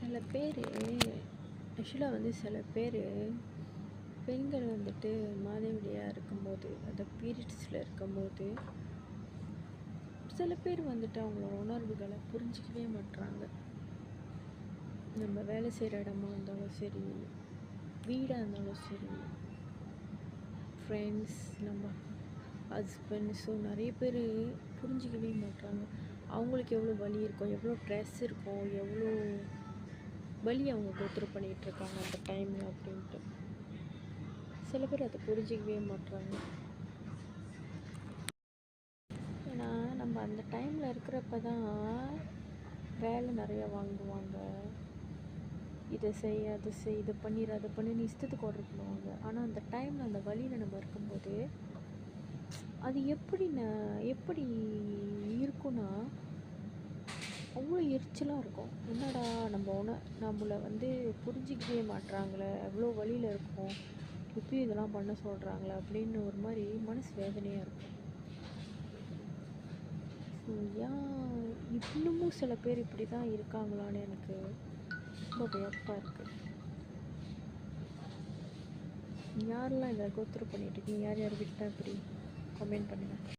சில பேர் ஆக்சுவலாக சில பேர் பெண்கள் மாதவிடாயாக இருக்கும்போது அந்த பீரியட்ஸில் இருக்கும்போது சில பேர் அவங்களோட உணர்வுகளை புரிஞ்சிக்கவே மாட்றாங்க. நம்ம வேலை செய்கிற இடமா இருந்தாலும் சரி, வீடாக இருந்தாலும் சரி, ஃப்ரெண்ட்ஸ், நம்ம ஹஸ்பண்ட்ஸோ நிறைய பேர் புரிஞ்சிக்கவே மாட்றாங்க. அவங்களுக்கு எவ்வளோ வலி இருக்கும், எவ்வளோ ஸ்ட்ரெஸ் இருக்கும், எவ்வளோ வலி அவங்க கோத்ரூ பண்ணிகிட்ருக்காங்க அந்த டைமில் அப்படின்ட்டு. சில பேர் அதை புரிஞ்சிக்கவே மாட்றாங்க. ஏன்னா நம்ம அந்த டைமில் இருக்கிறப்ப தான் வேலை நிறையா வாங்குவாங்க. இதை செய், அதை செய், இதை பண்ணிடு, அதை பண்ணின்னு இஷ்டத்துக்கு ஆர்டர் பண்ணுவாங்க. ஆனால் அந்த டைமில் அந்த வழியில் நம்ம இருக்கும்போது அது எப்படி இருக்குன்னா அவ்வளோ எரிச்சலாக இருக்கும். என்னடா நம்மளை புரிஞ்சிக்கவே மாட்றாங்களே, எவ்வளோ வழியில் இருக்கும், இப்பயும் இதெல்லாம் பண்ண சொல்கிறாங்களே அப்படின்னு ஒரு மாதிரி மனசு வேதனையாக இருக்கும். ஸோ ஏன் இன்னமும் சில பேர் இப்படி தான் இருக்காங்களான்னு எனக்கு ரொம்ப வியப்பாக இருக்குது. யாரெல்லாம் இதை கோத்ரூ பண்ணிகிட்ருக்கீங்க? யார் யார் விட்டால் இப்படி கமெண்ட் பண்ணுங்கள்.